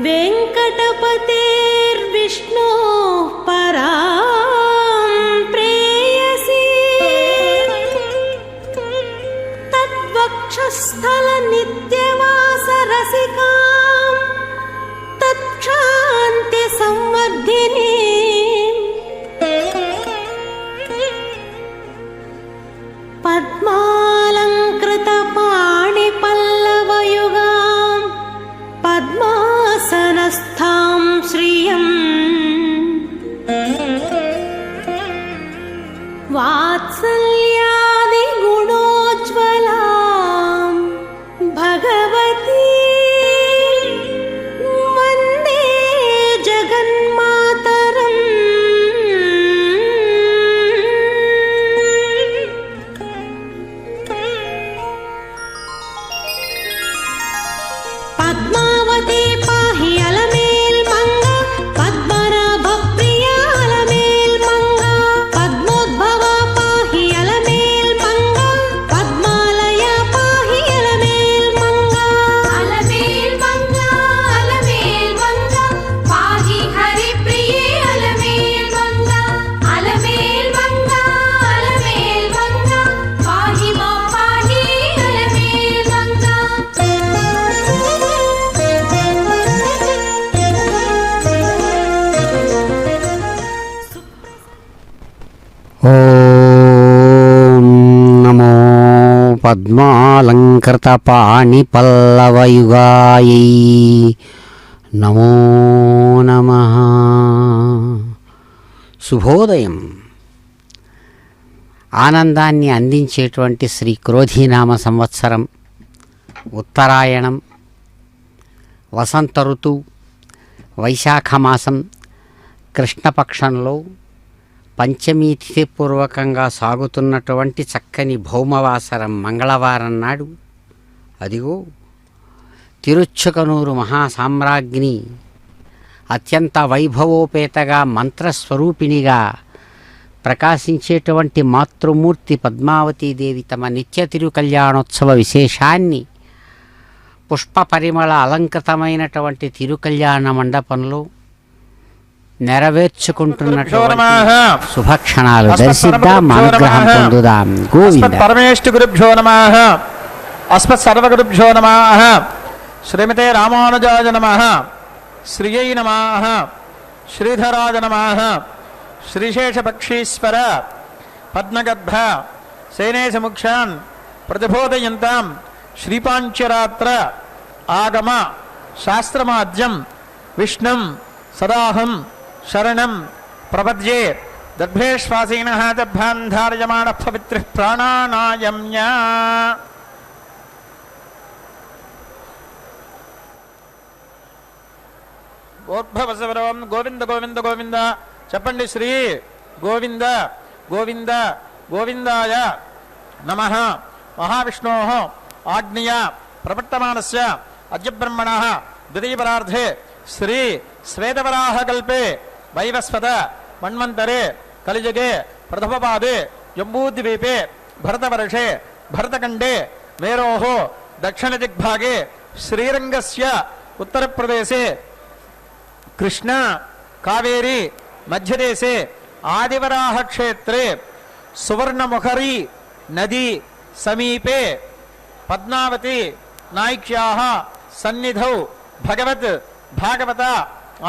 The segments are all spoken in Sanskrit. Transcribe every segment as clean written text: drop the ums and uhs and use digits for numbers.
वेङ्कटपतेर्विष्णोः परां प्रेयसी तद्वक्षस्थलनित्यवासरसिकां तत्क्षान्तिसंवर्धिनीं पद्मालङ्कृतपाणिपल्लवयुगां पद्मासनस्थां श्रियं वात्सल्यादिगुणोज्ज्वलां भगवती वन्दे जगन्मातरम्। पद्मावती पाहि अलमेल्मङ्गा पद्मनाभप्रिया अलमेल्मङ्गा पद्मोद्भवा पाहि अलमेल्मङ्गा पद्मालया पाहि अलमेल्मङ्गा अलमेल्मङ्गा अलमेल्मङ्गा पाहि हरिप्रिये अलमेल्मङ्गा अलमेल्मङ्गा अलमेल्मङ्गा पाहि मां पाहि अलमेल्मङ्गा। ఓం నమో పద్మాలంకృతపాణిపల్లవయుగాయై నమో నమః. శుభోదయం. ఆనందాన్ని అందించేటువంటి శ్రీ క్రోధీనామ సంవత్సరం ఉత్తరాయణం, వసంత ఋతువు, వైశాఖ మాసం, కృష్ణపక్షంలో పంచమీ తిథి పూర్వకంగా సాగుతున్నటువంటి చక్కని భౌమవాసరం మంగళవారం నాడు అదిగో తిరుచ్చుకనూరు మహాసామ్రాజ్ఞి అత్యంత వైభవోపేతగా మంత్రస్వరూపిణిగా ప్రకాశించేటువంటి మాతృమూర్తి పద్మావతీదేవి తమ నిత్య తిరుకల్యాణోత్సవ విశేషాన్ని పుష్ప పరిమళ అలంకృతమైనటువంటి తిరుకల్యాణ మండపంలో నెరవేర్చుకుంటున్నటువంటి శుభక్షణాలు దర్శిద్దాం, అనుగ్రహం పొందుదాం. గోవింద. పరమేష్ఠి గురుభ్యో నమః. అస్మత్ సర్వగురుభ్యో నమః. శ్రీమతే రామానుజాయ నమః. శ్రీయై నమః. శ్రీధరాయ నమః. శ్రీశేషపక్షీశ్వర పద్మగర్భ సేనేశముఖ్యాన్ ప్రతిబోధయంతాం శ్రీపాంచరాత్ర ఆగమ శాస్త్రమాద్యం విష్ణుం సదాహం శరణం ప్రపద్యే. దర్భేశ్వాసీనః దర్భాన్ ధారయమాణః పవిత్రః ప్రాణానాయమ్య. గోర్భవసవరం గోవింద గోవింద గోవింద చెప్పండి. శ్రీ గోవింద గోవింద గోవిందాయ నమః. మహావిష్ణోః ఆజ్ఞయా ప్రవర్తమానస్య అద్య బ్రహ్మణః ద్వితీయపరార్ధే శ్రీ శ్వేతవరాహకల్పే వైవస్వత మన్వంతరే కలియుగే ప్రథమపాదే జంబూద్వీపే భరతవర్షే భరతఖండే మేరోః దక్షిణదిగ్భాగే శ్రీరంగస్య ఉత్తరప్రదేశే కృష్ణ కావేరీ మధ్యదేశే ఆదివరాహక్షేత్రే సువర్ణముఖరీ నదీ సమీపే పద్మావతి నాయిక్యాః సన్నిధౌ భగవత్ భాగవత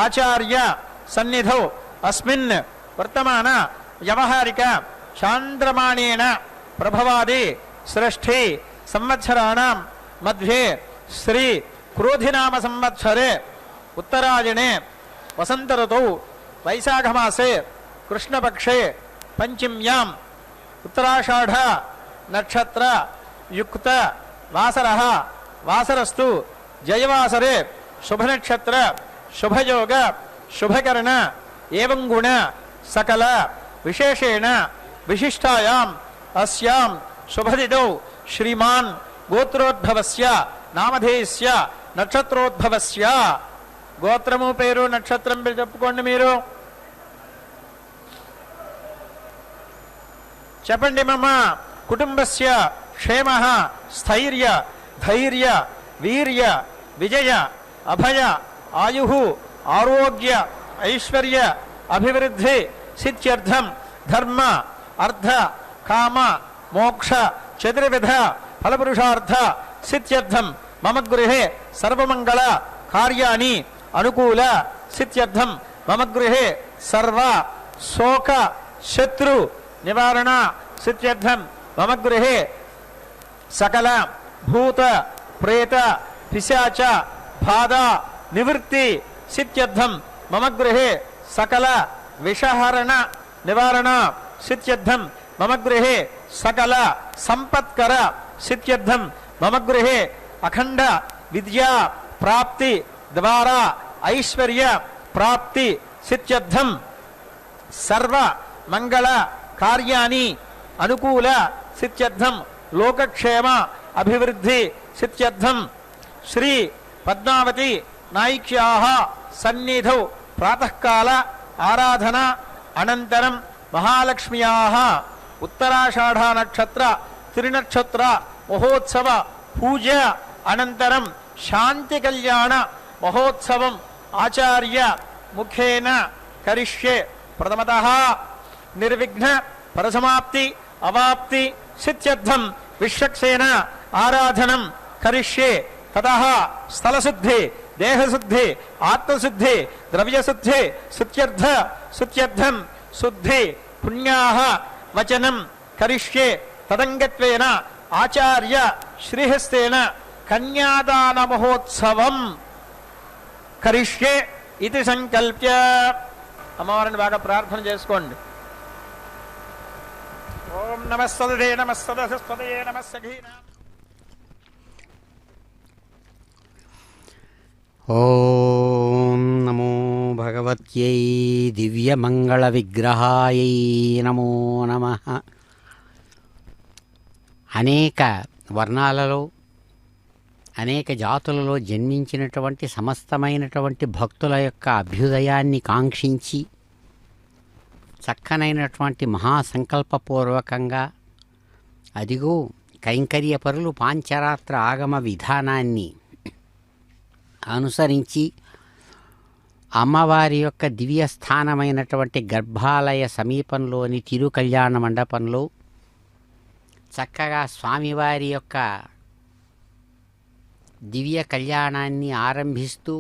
ఆచార్య సన్నిధౌ అస్మిన్ వర్తమాన వ్యవహారిక చాంద్రమాణేన ప్రభవాది శ్రేష్ఠి సంవత్సరాణం మధ్యే శ్రీ క్రోధినామ సంవత్సరే ఉత్తరాయణే వసంత ఋతౌ వైశాఖమాసే కృష్ణపక్షే పంచమ్యాం ఉత్తరాషాఢ నక్షత్ర యుక్త వాసరః వాసరస్తు జయవాసరే శుభనక్షత్ర శుభయోగ శుభకరణ ఏవం గుణ సకల విశేషేణ విశిష్టాయాం అస్యాం శుభదిదౌ శ్రీమాన్ గోత్రోద్భవస్య నామధేయస్య నక్షత్రోద్భవస్య. గోత్రము పేరు నక్షత్రం పేరు చెప్పుకోండి. మీరు చెప్పండి. మమ కుటుంబస్య క్షేమః స్థైర్య ధైర్య వీర్య విజయ అభయ ఆయు ఆరోగ్య ఐశ్వర్య అభివృద్ధి సిద్ధ్యర్థం ధర్మ అర్థ కామ మోక్ష చతుర్విధ ఫలపురుషార్థ సిద్ధ్యర్థం మమ గృహే సర్వమంగళ కార్యాణి అనుకూల సిద్ధ్యర్థం మమ గృహే సర్వ శోక శత్రు నివారణ సిద్ధ్యర్థం మమ గృహే సకల భూత ప్రేత పిశాచ బాధ నివృత్తి సిద్ధ్యర్థం మమ గృహే సకల విషహరణ నివారణ సిద్ధ్యర్థం మమ గృహే సకల సంపత్కర సిద్ధ్యర్థం మమ గృహే అఖండ విద్యా ప్రాప్తి ద్వారా ఐశ్వర్య ప్రాప్తి సిద్ధ్యర్థం సర్వ మంగళ కార్యాణి అనుకూల సిద్ధ్యర్థం లోకక్షేమ అభివృద్ధి సిద్ధ్యర్థం శ్రీ పద్మావతి నాయిక్యాః సన్నిధౌ ప్రాతఃకాల ఆరాధన అనంతరం మహాలక్ష్మ్యాః ఉత్తరాషాఢ నక్షత్ర త్రినక్షత్ర మహోత్సవ పూజ అనంతరం శాంతి కళ్యాణ మహోత్సవం ఆచార్య ముఖేన కరిష్యే. ప్రథమతః నిర్విఘ్న పరసమాప్తి అవాప్తి సిద్ధ్యర్థం విశ్వక్సేన ఆరాధనం కరిష్యే. తతః స్థలశుద్ధి దేహశుద్ధి ఆత్మశుద్ధి ద్రవ్యశుద్ధి శుద్ధ్యర్థం శుద్ధి పుణ్యాః వచనం కరిష్యే. తదంగత్వేన ఆచార్య శ్రీహస్తేన కన్యాదాన మహోత్సవం కరిష్యే ఇది సంకల్ప్య. అమ్మవారిని బాగా ప్రార్థన చేసుకోండి. ఓం నమస్తదే నమస్తదే నమస్సఖీనా. ఓం నమో భగవత్యై దివ్యమంగళవిగ్రహాయై నమో నమః. అనేక వర్ణాలలో అనేక జాతులలో జన్మించినటువంటి సమస్తమైనటువంటి భక్తుల యొక్క అభ్యుదయాన్ని కాంక్షించి చక్కనైనటువంటి మహాసంకల్పపూర్వకంగా అదిగో కైంకర్యపరులు పాంచరాత్ర ఆగమ విధానాన్ని అనుసరించి అమ్మవారి యొక్క దివ్యస్థానమైనటువంటి గర్భాలయ సమీపంలోని తిరుకళ్యాణ మండపంలో చక్కగా స్వామివారి యొక్క దివ్య కళ్యాణాన్ని ఆరంభిస్తూ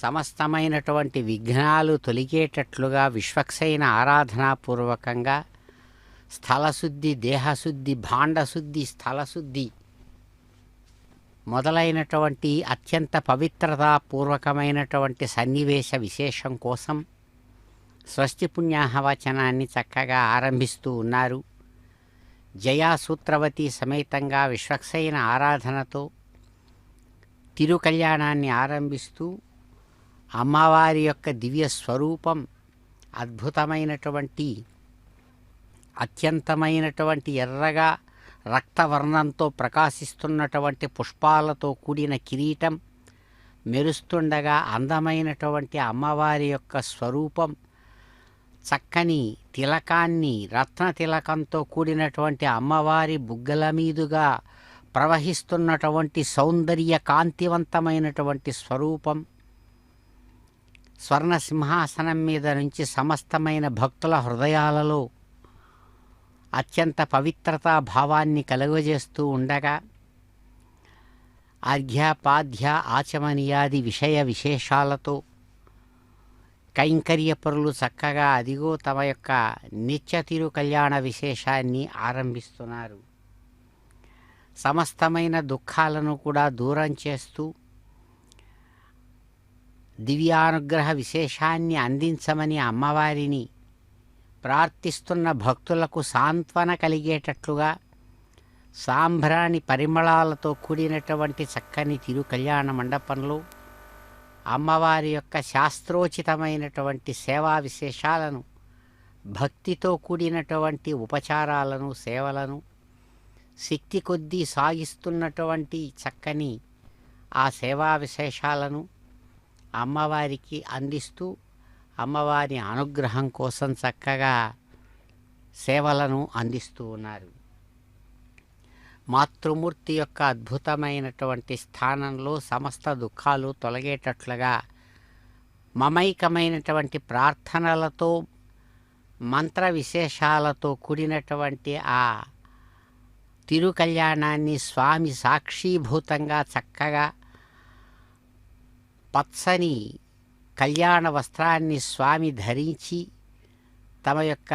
సమస్తమైనటువంటి విఘ్నాలు తొలగేటట్లుగా విశ్వక్సేన ఆరాధనాపూర్వకంగా స్థలశుద్ధి దేహశుద్ధి భాండశుద్ధి స్థలశుద్ధి మొదలైనటువంటి అత్యంత పవిత్రతాపూర్వకమైనటువంటి సన్నివేశ విశేషం కోసం స్వస్తి పుణ్యాహవచనాన్ని చక్కగా ఆరంభిస్తూ ఉన్నారు. జయాసూత్రవతి సమేతంగా విశ్వక్సేన ఆరాధనతో తిరుకళ్యాణాన్ని ఆరంభిస్తూ అమ్మవారి యొక్క దివ్య స్వరూపం అద్భుతమైనటువంటి అత్యంతమైనటువంటి ఎర్రగా రక్తవర్ణంతో ప్రకాశిస్తున్నటువంటి పుష్పాలతో కూడిన కిరీటం మెరుస్తుండగా అందమైనటువంటి అమ్మవారి యొక్క స్వరూపం చక్కని తిలకాన్ని రత్న తిలకంతో కూడినటువంటి అమ్మవారి బుగ్గల మీదుగా ప్రవహిస్తున్నటువంటి సౌందర్య కాంతివంతమైనటువంటి స్వరూపం స్వర్ణ సింహాసనం మీద నుంచి సమస్తమైన భక్తుల హృదయాలలో అత్యంత పవిత్రతా భావాన్ని కలుగజేస్తూ ఉండగా అర్ఘ్యపాధ్య ఆచమనీయాది విషయ విశేషాలతో కైంకర్యపరులు చక్కగా అదిగో తమ యొక్క నిత్య తిరు కళ్యాణ విశేషాన్ని ఆరంభిస్తున్నారు. సమస్తమైన దుఃఖాలను కూడా దూరం చేస్తూ దివ్యానుగ్రహ విశేషాన్ని అందించమని అమ్మవారిని ప్రార్థిస్తున్న భక్తులకు సాంత్వన కలిగేటట్లుగా సాంబ్రాణి పరిమళాలతో కూడినటువంటి చక్కని తిరు కళ్యాణ మండపంలో అమ్మవారి యొక్క శాస్త్రోచితమైనటువంటి సేవా విశేషాలను భక్తితో కూడినటువంటి ఉపచారాలను సేవలను శక్తి కొద్దీ సాగిస్తున్నటువంటి చక్కని ఆ సేవా విశేషాలను అమ్మవారికి అందిస్తూ అమ్మవారి అనుగ్రహం కోసం చక్కగా సేవలను అందిస్తూ ఉన్నారు. మాతృమూర్తి యొక్క అద్భుతమైనటువంటి స్థానంలో సమస్త దుఃఖాలు తొలగేటట్లుగా మమైకమైనటువంటి ప్రార్థనలతో మంత్ర విశేషాలతో కూడినటువంటి ఆ తిరుకల్యాణాన్ని స్వామి సాక్షీభూతంగా చక్కగా పచ్చని కళ్యాణ వస్త్రాన్ని స్వామి ధరించి తమ యొక్క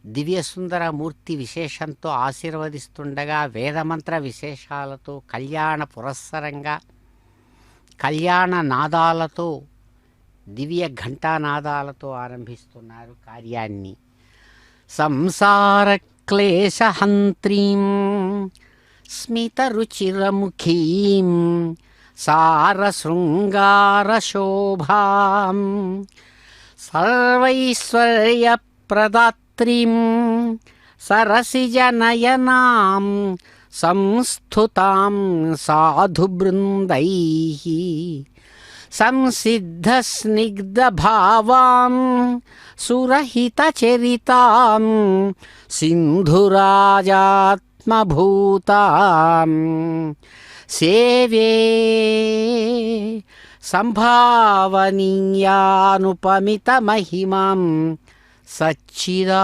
దివ్యసుందర మూర్తి విశేషంతో ఆశీర్వదిస్తుండగా వేదమంత్ర విశేషాలతో కళ్యాణ పురస్సరంగా కళ్యాణ నాదాలతో దివ్య ఘంటానాదాలతో ఆరంభిస్తున్నారు కార్యాన్ని. సంసార క్లేశహంత్రీం స్మితరుచిరముఖీం సారశృంగారశోభాం సర్వైశ్వర్యప్రదాత్రీం సరసిజనయనాం సంస్థుతాం సాధుబృందైః సంసిద్ధస్నిగ్ధభావాం సురహితచరితాం సింధురాజాత్మభూతాం సేవే సంభావనీయానుపమితమహిమాం సచ్చిదానందరూపం.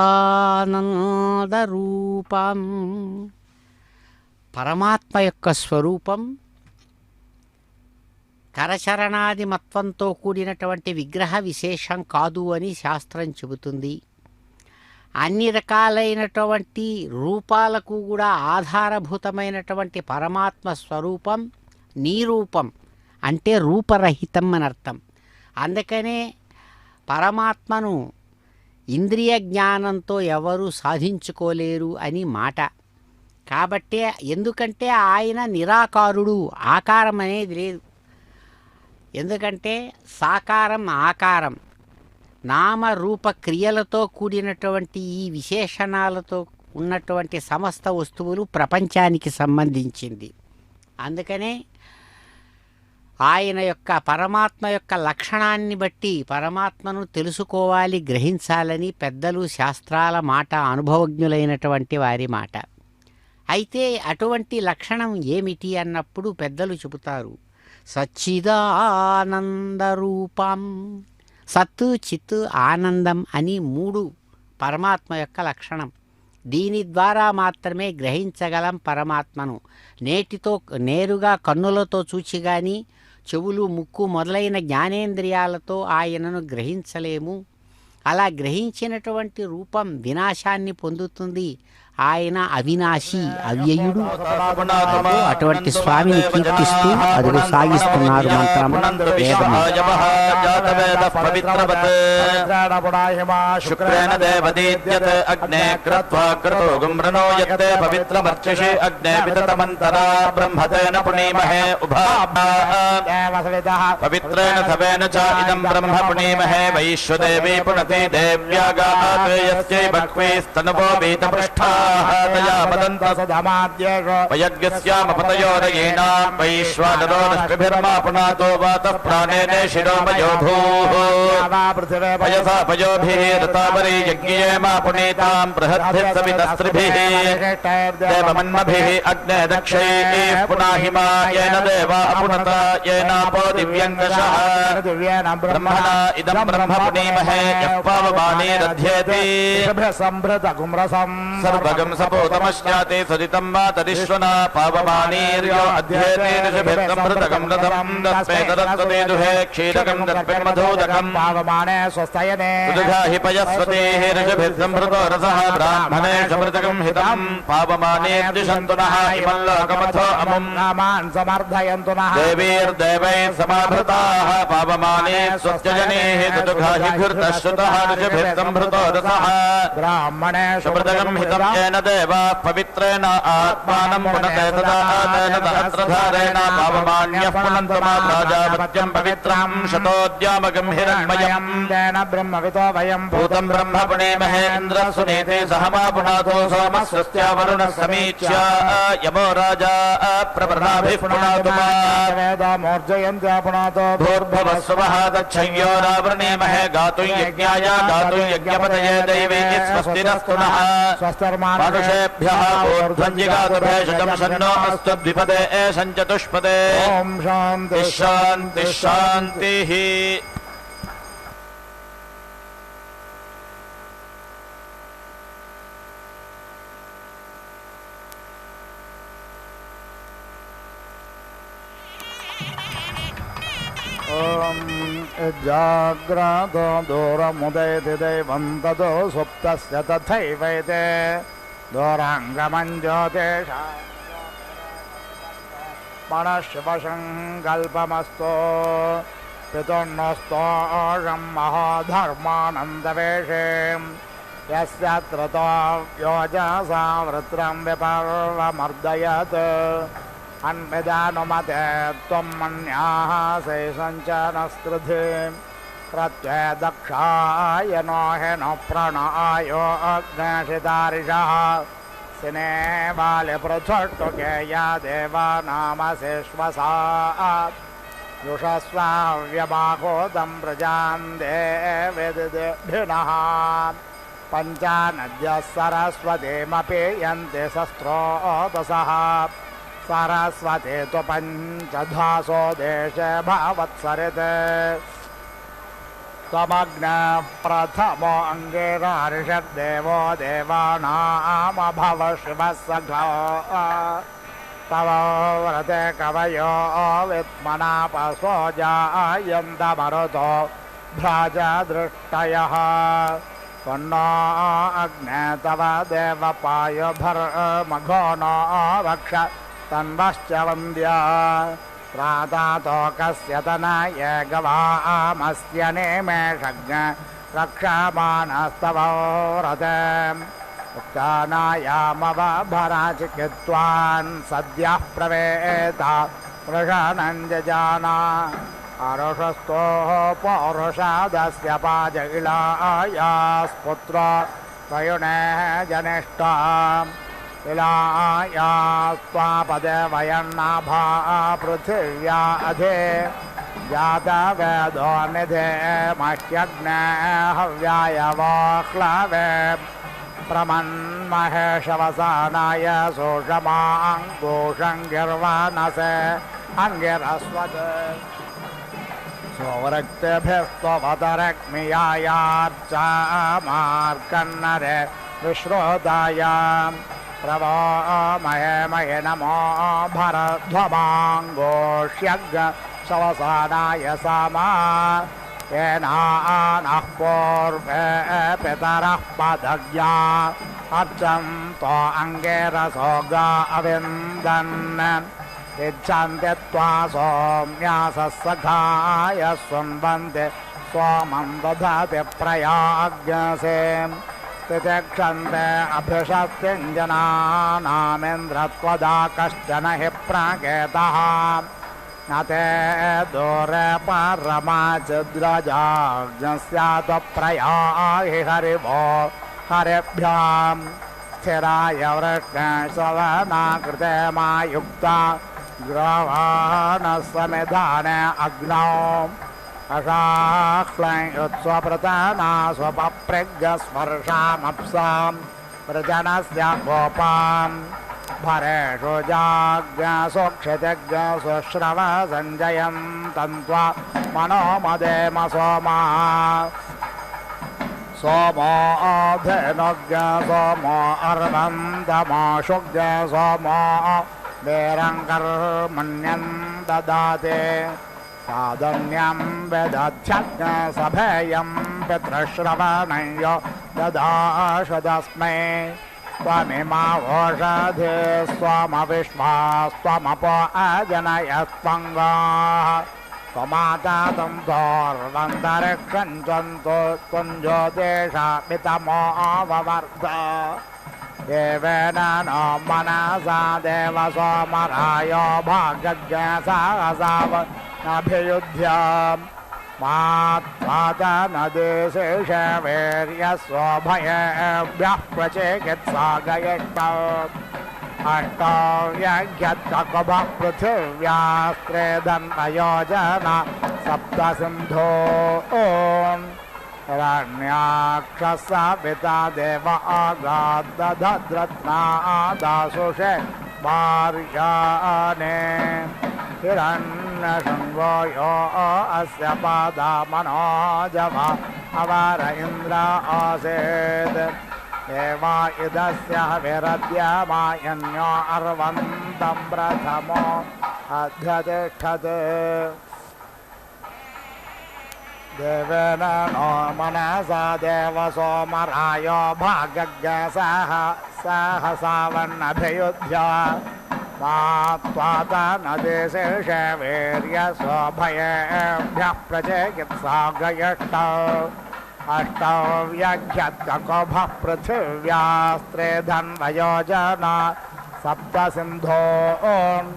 పరమాత్మ యొక్క స్వరూపం కరచరణాది మత్వంతో కూడినటువంటి విగ్రహ విశేషం కాదు అని శాస్త్రం చెబుతుంది. అన్ని రకాలైనటువంటి రూపాలకు కూడా ఆధారభూతమైనటువంటి పరమాత్మ స్వరూపం నిరూపం, అంటే రూపరహితం అని అర్థం. అందుకనే పరమాత్మను ఇంద్రియ జ్ఞానంతో ఎవరు సాధించుకోలేరు అని మాట. కాబట్టే ఎందుకంటే ఆయన నిరాకారుడు, ఆకారం అనేది లేదు. ఎందుకంటే సాకారం ఆకారం నామరూప క్రియలతో కూడినటువంటి ఈ విశేషణాలతో ఉన్నటువంటి సమస్త వస్తువులు ప్రపంచానికి సంబంధించింది. అందుకనే ఆయన యొక్క పరమాత్మ యొక్క లక్షణాన్ని బట్టి పరమాత్మను తెలుసుకోవాలి, గ్రహించాలని పెద్దలు శాస్త్రాల మాట, అనుభవజ్ఞులైనటువంటి వారి మాట. అయితే అటువంటి లక్షణం ఏమిటి అన్నప్పుడు పెద్దలు చెబుతారు, సచ్చిదానందరూపం. సత్తు చిత్తు ఆనందం అని మూడు పరమాత్మ యొక్క లక్షణం. దీని ద్వారా మాత్రమే గ్రహించగలం పరమాత్మను. నేరుగా కన్నులతో చూచి కానీ చెవులు ముక్కు మొదలైన జ్ఞానేంద్రియాలతో ఆయనను గ్రహించలేము. అలా గ్రహించినటువంటి రూపం వినాశాన్ని పొందుతుంది. ఆయన అవినాశి, అవ్యయుడు. అటువంటి స్వామిని కీర్తిస్తూ అదుగు సాగిస్తున్నారు మంత్రం. శుక్రేణ దేవదీద్యత్ అగ్నే క్రత్వా క్రతో గుమ్రనో యత్తే పవిత్రమర్చిషి అగ్నే వితతమంతరా బ్రహ్మతేన పునీమహే ఉభా పవిత్రేణ సవేన చ ఇదం బ్రహ్మ పునీమహే వైశ్వదేవీ పునతే దేవ్యాగాత్ యస్యై భక్వేస్తనవో వీతపృష్ఠాః తయా మదంత సదమాద్యేషు వయజ్ఞస్యామపతయోరయేణాం వైశ్వానరో నష్టిభిర్మా పునాతో వాతః ప్రాణేనే శిరోమయో భూః పయసా పయోభిః ఋతావరీ యజ్ఞయేమా పునీతాం బృహద్భిः సవితస్త్రిభిः దేవమన్మభిः అగ్నే దక్షైః పునాహిమా येन देवा अपुनत येनापो दिव्यङ्गशः ब्रह्मणा इदं ब्रह्म पुनीमहे यः पावमानेरध्येति सर्वगं सपोतमश्चाते सदितं मातरिश्वना पावमानीर्यो अध्येते ऋषभिर्संभृतगं रथं दत्पेतरत्वते दुहे क्षीरकं दत्पिन्मधोदकं पावमाने स्वस्तयने दुघाहि पयस्वतेः ऋषभिर्संभृतो रसः ब्राह्मणे समृतकं हितं पावमानेर्दिशन्तु नः इमल्लोकमथो अमुं नामान् समर्थयन्तु नः देवीर्देवैः समाभृताः पावमाने स्वस्त्यजनेः दुघाहि घृतश्रुतः ऋषभिर्संभृतो रसः ब्राह्मणे समृतकं हितं येन देवाः पवित्रेण आत्मानं पुनते तदा तेन सहस्रधारेण पावमान्यः पुनन्तमा प्राजापत्यं पवित्रं शतोद्यामकं हिरण्मयं तेन ब्रह्मवितो वयं भूतं ब्रह्म पुनेमहेन्द्रः सुनीते सहमा पुनाथो सोमः स्वस्त्या वरुणः समीक्ष्य यमो राजा प्रवृणाभिः पुनातु वेदामोर्जयन्त्या पुनातो भूर्भुवः स्वः दक्षय्यो रावृणीमहे गातुं यज्ञाय गातुं यज्ञपतये दैवे स्वस्तिरस्तु नः स्वस्तिर्मा पादुषेभ्यः ऊर्ध्वञ्जिगातुभेषजं शन्नो अस्तु द्विपदे एषञ्चतुष्पदे ॐ शान्ति शान्तिः शान्तिः जाग्रतो दूरमुदयति दैवं ततो सुप्तस्य तथैवैते दूराङ्गमञ्ज्योतिषा मनःशिवसङ्कल्पमस्तु पितुर्नस्तोषं महाधर्मानन्दवेषे यस्यत्रतो योजसा वृत्रं विपर्वमर्दयत् अन्विदानुमते त्वं मन्याः शेषञ्चनस्कृधि प्रत्यय दक्षाय नो हेनो प्रणयो अग्नशितारिषः सिने बाले पृथुष्टुकेया देवानामसेश्वसात् युषस्वाव्यबाहोदं प्रजान् देवेदिभिनः पञ्चानद्यः सरस्वतीमपि यन्ति शस्त्रोतसः सरस्वती तु पञ्चधासो देशे भवत्सरित् त्वमग्न प्रथमो अङ्गिरार्षद्देवो देवानामभव शिवः सखा तव व्रते कवयो विद्मनापसो जायन्तमरुतो भ्राजदृष्टयः त्वन्नो अग्ने तव देवपायुभर्मघो नो रक्ष तन्वश्च वन्द्या प्रातातोकस्य तनय गवामस्य नेमेषज्ञ रक्षमाणस्तव व्रते उक्तानायामवभराचिकित्वान् सद्यः प्रवेता वृषणञ्जजाना अरुषस्थोः पौरुषादस्य पाजगिलायास्पुत्र वयुनेः जनिष्ठा इलायास्त्वापदे वयन्नाभा पृथिव्या अधि जातवेदो निधे मह्यग्ने हव्याय वह्लवे प्रमन्महेशवसानाय सोषमाङ्गोषङ्गिर्वानसे अङ्गिरस्वत् स्वरक्तेभ्यस्त्ववतरग्मियायार्चामार्कन्नरे विश्रोताय प्रवो महे महे नमो भरध्वमाङ्गोष्यग् शवसानाय सामा येनानः पूर्वे पितरः पदज्ञा अर्चन्तो अङ्गिरसोगा अविन्दन् इच्छन्ति त्वा सौम्यासः सखाय शृण्वन्ति सोमं दधाति प्रयाज्ञसे तितिक्षन्ते अभिषस्तिञ्जनानामिन्द्रत्वदा कश्चन हि प्राकेतः न ते दूरे परमाचिद्रजाज्ञस्यात्वप्रयाहि हरिवो हरिभ्यां स्थिराय वृष्णसवनाकृते मायुक्ता ग्रवाणः समिधाने अग्नौ अशाह्लयुत्स्वप्रतना स्वपप्रज्ञस्पर्शामप्सां प्रजनस्य गोपां भरेषु जाज्ञसोक्षितज्ञसुश्रवसञ्जयन्तन्त्वा मनोमदेम सोमा सोमो धेनुज्ञ सोमो अर्वन्दमो शुज्ञ सोमो वेरङ्कर्मण्यं ददाति साधन्यं वेदध्यज्ञ सभेयं पितृश्रवणयो ददाशदस्मै त्वमिमावोषधे स्वमविश्वास्त्वमपो अजनयस्त्वङ्गाः त्वमाता तं तोर्वन्तरिक्षञ्चन्तो त्वं ज्योतिषा पितमो ववर्ध देवेन नो मनसा देव सोमरायो भागज्ञसाहसाव नभियुध्याम् मात्वातनदेशेष वीर्यस्वभयेभ्यः प्रचिकित्सागयिष्ठ अष्टाव्यज्ञत्ककुभः पृथिव्यास्त्रे धन्वयोजना सप्त सिन्धो हिरण्याक्षसविता देव आगाद्दधद्रत्नादासुषे भार्याने हिरण्यशृङ्गो यो अस्य पादामनोजवा अवार इन्द्र आसीत् एवा इदस्य विरद्यमायन्यो अर्वन्तं प्रथमो अध्यतिष्ठत् देवेन नो मनसा देवसोमरायो भागज्ञसः सहसावन्नभियुध्य मात्वाता नदेशेषे वीर्यस्वभयेभ्यः प्रचेकित्सागयष्टौ अष्टौ व्यघ्यत्ककोभः पृथिव्यास्त्रेधन्वयोजना सप्त सिन्धोन्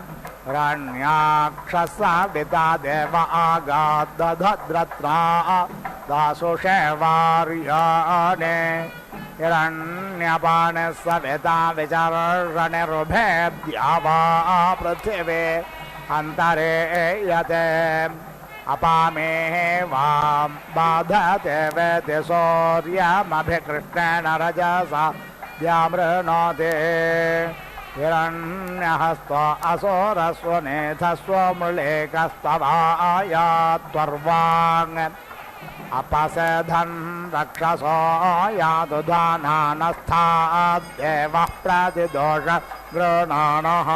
रण्याक्षसाविता देव आगाद्दधद्रत्ना दासुषे वार्याने हिरण्यपाणिः सविता विचर्षणिरुभेद्या वा पृथिवी अन्तरे यते अपामेः वां बाधते वेति सूर्यमभिकृष्णेन रजसा द्यामृणोति हिरण्यहस्तो असोरस्वनेथस्व मृळेकस्तवायात्वर्वाङ् अपसेधन् रक्षसो यादुधानानस्थाद्देवः प्रतिदोष गृणाणः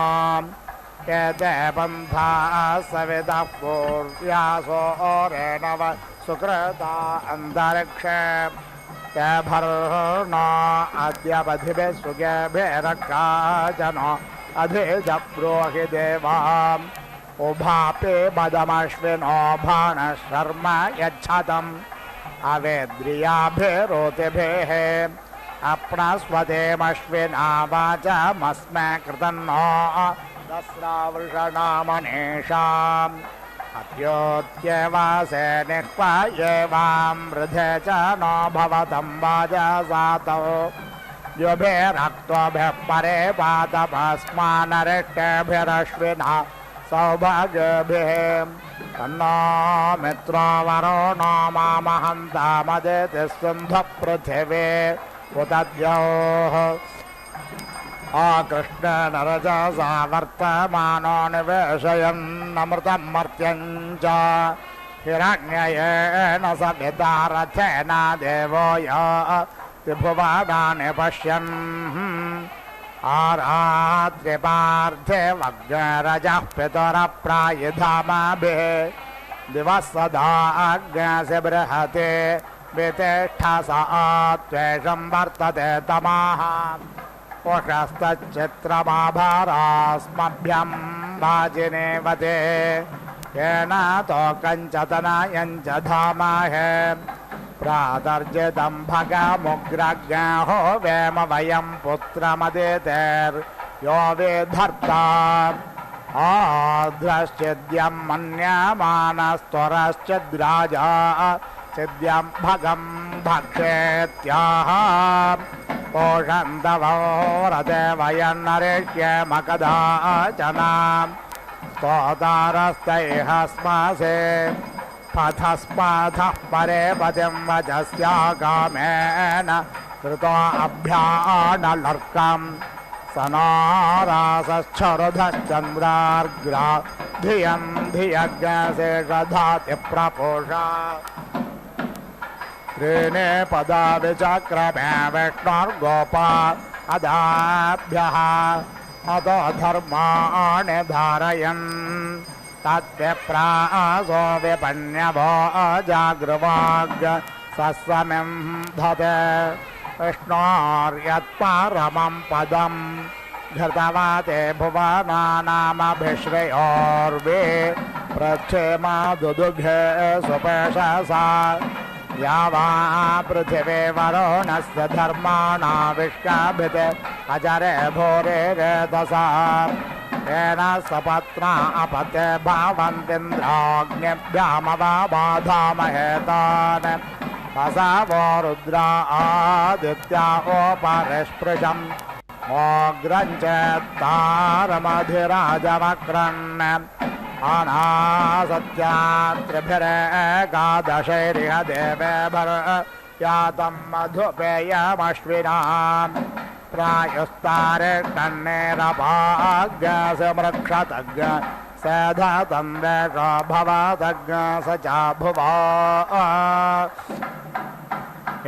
एते पन्थाः सवितः पूर्व्यासोरेण सुकृता अन्तरिक्षे ते भर्णो अद्य पथिभिः सुखेभिरक्षाजनो अधिजब्रूहि देवाम् उभापि बदमश्विनो भाणः शर्म यच्छतम् अवेद्रियाभिरोतिभिः अप्नस्वतेमश्विना वाचमस्मे कृतन्नो दस्रावृषणामनीषाम् अद्योत्यवासे निःपायेवामृधे च नो भवतं वाजसातौ युभिरक्त्वभिः परे पातमस्मानरिष्टेभिरश्विना सौभाग्यभिः तन्नो मित्रो वरुणो मामहन्तामदिति सिन्धुपृथिवी उतद्योः आकृष्णेन रजसा वर्तमानो निवेशयन्नमृतं मर्त्यं च हिरण्ययेन सविता रथेन देवो यभुवनानि पश्यन् आरात्रिपार्थे वग्रजः पितरप्रायुधामभिः दिवः सदा अग्नसि बृहते वितिष्ठसा त्वेषं वर्तते तमाः उषस्तच्चित्रमाभारास्मभ्यं वाजिनेवते येन तोकञ्च तनयञ्च धामहे प्रातर्जितं भगमुग्रज्ञो वेम वयं पुत्रमदितेर्यो विधर्ता आध्रश्चिद्यं मन्यमानस्त्वरश्चिद्राजा चिद्यं भगं भक्षेत्याह पोषन्तवो रते वयन्नरिष्ये मकदाचनां स्तोतारस्तैः स्मसे पथस्पथः परे पतिं वचस्याकामेन कृतो अभ्यानलर्कं सनारासश्चरुधश्चन्द्रार्ग्रा धियं धियज्ञशेषधाति प्रपोषा त्रीणि पदा विचक्रमे विष्णुर्गोपा अदाभ्यः अतो धर्माणि धारयन् तद्विप्रासो विपन्यवो जागृवाग् सस्वमिं धते विष्णोर्यत्परमं पदं घृतवते भुवनानामभिश्रयोर्वे प्रच्छेमा दुदुघे सुपेशसा यावा पृथिवी वरुणस्य धर्माणाविष्काभिते अजरे भूरे रेतसा येन सपत्ना अपते भावन्तीन्द्राग्निभ्यामवाबाधामहेतान् तसावो रुद्रा आदित्या उपरिस्पृशम् मोग्रञ्चेत्तारमधिराजवक्रन् आनासत्यात्रिभिरेकादशैरिह देवेभर यातं मधुपेयमश्विनाम् प्रायुस्तारे कन्नेरभाग्यसमृक्षतज्ञ सधतन्देशो भवतज्ञ स च भुवा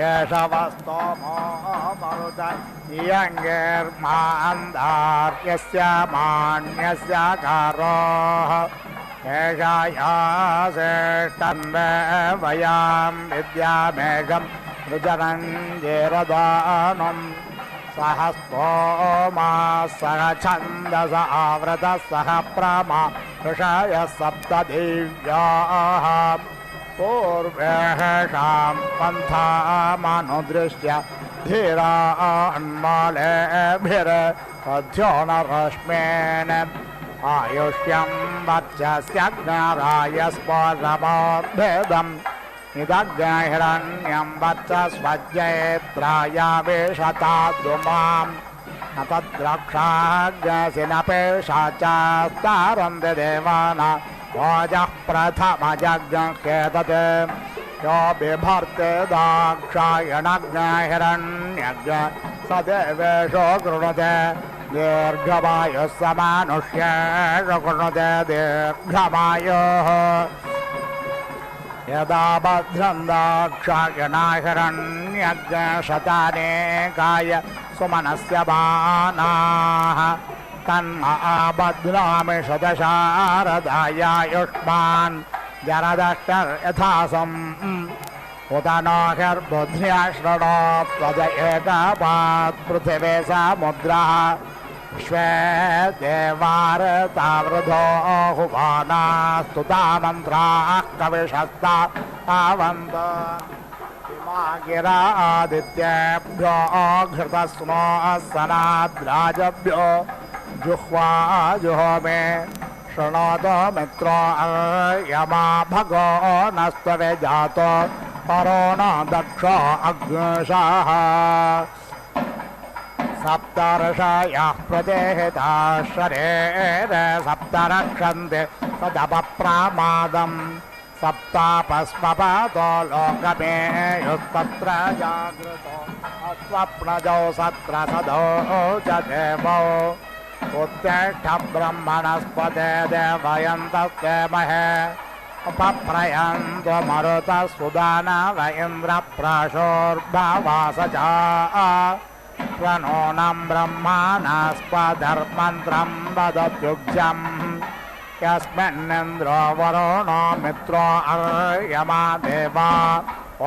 एष वस्तोमो मरुत इयङ्गिर्मान्दार्यस्य मान्यस्य कारोः एषा यासेष्टन्वे वयां विद्यामेघं रुजरञ्जेरदानम् सह स्तोमा सह छन्दस आवृतः सह प्रमा ऋषय सप्तदिव्याः पूर्वेषां पन्थामनुदृश्य धीरान्मालेभिरध्यो न रश्मेन आयुष्यं वच्चस्यज्ञराय स्फोरमोद्भेदम् निदग्निरण्यं वच्चस्वज्जयत्राय वेशता द्रुमाम् न तद्रक्षाग्यसि न पेशाचास्तारन्ति देवाना भोजः प्रथमजज्ञेतत् यो बिभर्ते दाक्षायणज्ञहिरण्यज्ञ स देवेशो कृणुते दीर्घमायुः स मानुष्येषु कृणुते दीर्घमायुः यदा भद्रं दाक्षायणाहिरण्यज्ञ शतानेकाय सुमनस्य बाणाः तन्महाभद्रामि शतशारदायायुष्मान् जरदष्टर्यथासम् उत नो ह्यर्बुद्ध्या शृणो त्वज एकापात् पृथिवे समुद्रः विश्वे देवारतावृधो हुवाना स्तुता मन्त्राः कविशस्ता आवन्त इमा गिरा आदित्येभ्यो घृतस्नो सनाद्राजभ्यो जुह्वा जुहोमे शृणोतो मित्रो यमा भगो नस्त्ववे जातो परो न दक्षो अग्निशाः सप्तर्षयः प्रदेहिताः शरेर सप्त रक्षन्ते सदपप्रामादम् सप्तापस्मपातो लोकमेयुस्तत्र जागृतो अस्वप्नजौ सत्र सदौ च देवौ उत्तिष्ठ ब्रह्मणस्पते देवयन्तस्ते महे उपप्रयन्तो मरुतः सुदानव इन्द्रप्राशोर्भवासजा प्रणोनं ब्रह्माणस्पधर्मन्त्रं वदत्युग्जम् यस्मिन्निन्द्रो वरुणो मित्रो अर्यमा देवा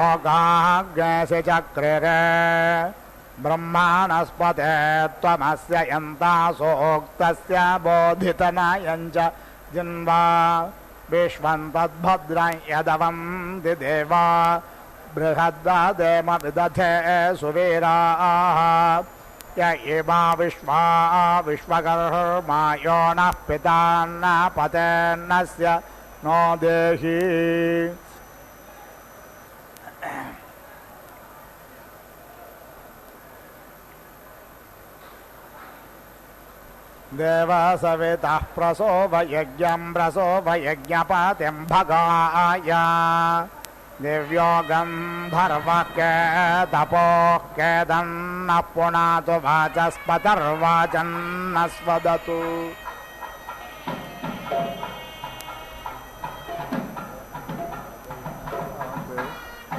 ओगाग्यसि चक्रिरे ब्रह्माणस्पते त्वमस्य यन्तासोक्तस्य बोधितनयञ्च जिन्वा विश्वं तद्भद्रं यदवन्ति देवा बृहद्वादेम विदधे सुवीराः य इमा विश्वा विश्वकर्मा यो नः पितान्न पतेन्नस्य नो देहि देवसवितः प्रसोभयज्ञं प्रसोभयज्ञपतिं भगाय दिव्यो गन्धर्वः केतपोः केदन्नः पुनातु वाचस्पतिर्वाचन्नस्वदतु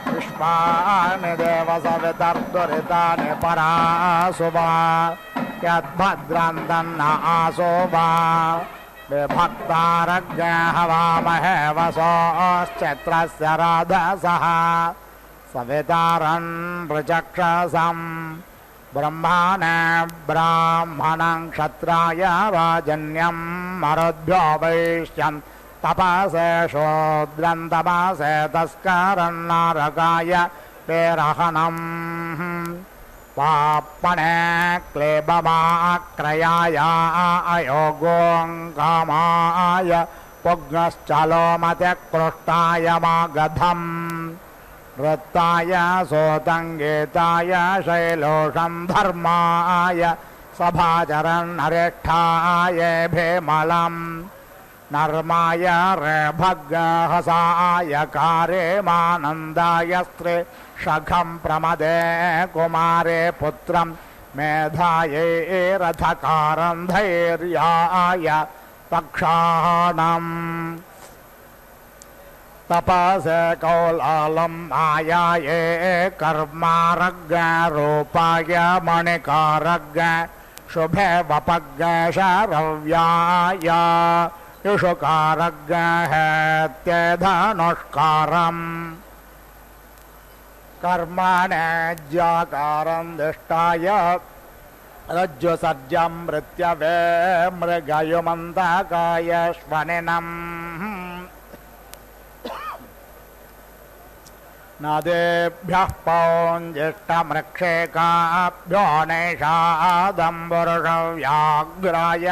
पुष्पाणि देवसवितर्दुरितानि परासुवा यद्भद्रं आसोवा विभक्तारज्ञ हवामहे वसोश्चैत्रस्य राधसः सवितारन् प्रचक्षसं ब्रह्माणे ब्राह्मणं क्षत्राय राजन्यं मरुद्भ्यो वैश्यं तपसे शूद्रं तपसे तस्करन्नारकाय पेरहनम् पापणे क्लेबमाक्रयाय अयोगोऽङ्कामाय पुग्नश्चलोमतिकृष्टाय मागधम् वृत्ताय सोतङ्गीताय शैलोषं धर्माय सभाचरन्नरिष्ठाय भेमलम् नर्माय रेभग्हसाय कारे मानन्दाय स्त्रे शखं प्रमदे कुमारे पुत्रं मेधाये रथकारं धैर्याय तक्षाणम् तपसे कौलालं मायाये कर्मारज्ञ रूपाय मणिकारज्ञ शुभे वपज्ञ शरव्याय युषुकारज्ञ हेत्ये धनुष्कारम् कर्मणेज्याकारं दिष्टाय रज्जुसर्जं मृत्यवे मृगयुमन्तकाय श्वनिनम् नदेभ्यः पौञ्जिष्टमृक्षेकाभ्यो नैषादम्बुरुषव्याघ्राय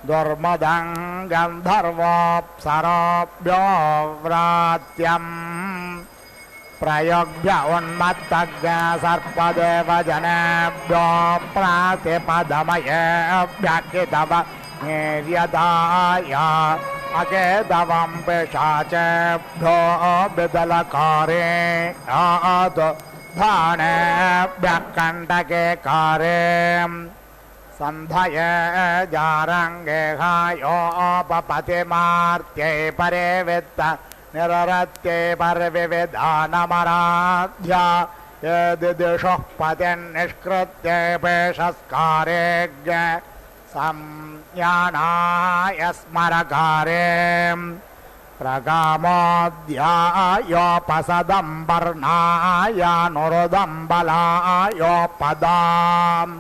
दुर्मदं गन्धर्वोऽप्सराभ्यो व्रात्यम् प्रयोग्य उन्मत्तज्ञ सर्पदेवजनेभ्यो प्रातिपदमयेभ्यः निर्यदाय अकेदवं पिशाचेभ्यो विदलकारे धानेभ्यः कण्टके कारे सन्धये जारङ्गे हायोपपतिमार्त्यै परे वित्त निररत्ये परविविधानमराध्या यदिदिशुः पतिन्निष्कृत्ये पेशस्कारेज्ञ संज्ञानाय स्मरकारे प्रगामोऽध्यायोपसदम्बर्णायानुरुदम्बलायोपदाम्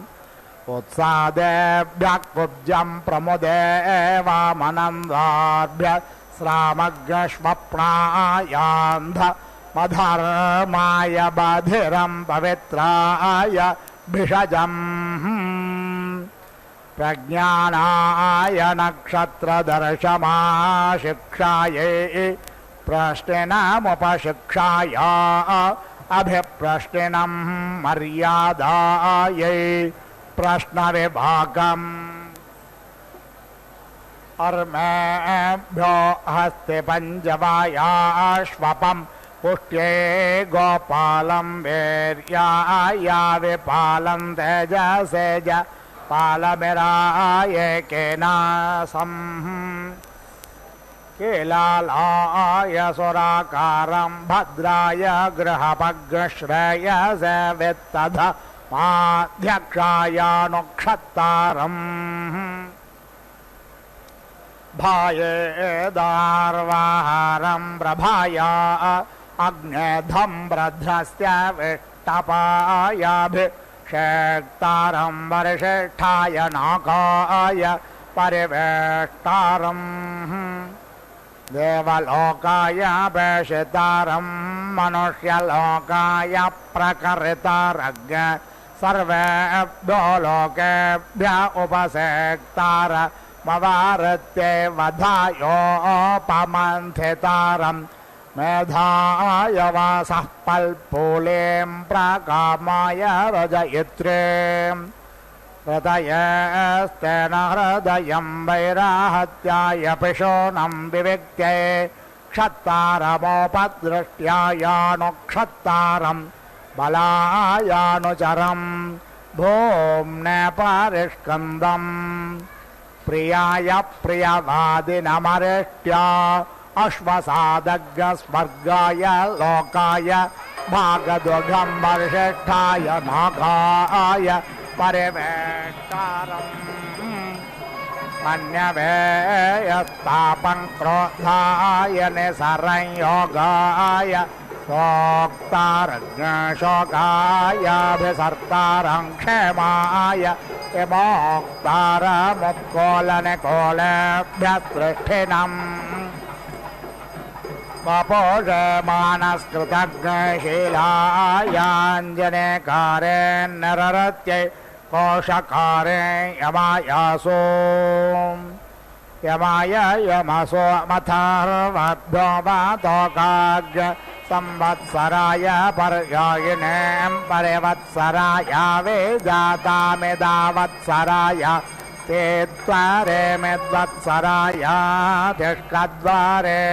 उत्सादेभ्यः कुब्जं प्रमुदे वामनन्दाभ्यः श्रामग्रश्वप्नायान्ध मधर्माय बधिरं पवित्राय भिषजम् प्रज्ञानाय नक्षत्रदर्शमाशिक्षायै प्रश्निनमुपशिक्षाय अभिप्रश्निनं मर्यादायै प्रश्नविभागम् अर्मेभ्यो हस्ते पञ्चवायाश्वपं पुष्ट्ये गोपालं वीर्याय विपालं तेजसेज पालमिराय केनासं केलालाय सुराकारं भद्राय गृहपग्रश्रेयसे वित्तध माध्यक्षायानुक्षत्तारम् भायेदार्वाहारं प्रभाया अग्नेधं भद्रस्य विष्टपायाभिषेक्तारं वरिष्ठाय नागाय परिवेष्टारम् देवलोकाय पेषितारं मनुष्यलोकाय प्रकरितारज्ञ सर्वेभ्यो लोकेभ्य उपसेक्तार मवारत्ये वधायोपमन्थितारं मेधाय वासः पल्पूलें प्रकामाय रजयित्रीं हृदयस्तेन हृदयं वैराहत्याय पिशोनं विविक्त्यै क्षत्तारमोपदृष्ट्यायानुक्षत्तारं बलायानुचरं भूम्ने परिष्कन्दम् प्रियाय प्रियवादिनमरेष्ट्या अश्वसादग्रस्वर्गाय लोकाय भागदुर्गं वरिष्ठाय नागाय परिवेष्टारम् मन्यवेयस्तापं क्रोधाय निसरं योगाय शोक्तारज्ञशोकायाभिसर्तारं क्षेमाय विमोक्तारमुत्कोलनिकोलेभ्यः सृष्टिनम् वपोषमानस्कृतज्ञशीलायाञ्जनेकारे नररत्यै कोशकारे यमायासो यमाय यमसो मथर्वभ्यो वातोकाग्र संवत्सराय पर्यायिणीं परिवत्सराय वेजातामिदावत्सराय ते द्वारे मेद्वत्सराय तिष्ठद्वारे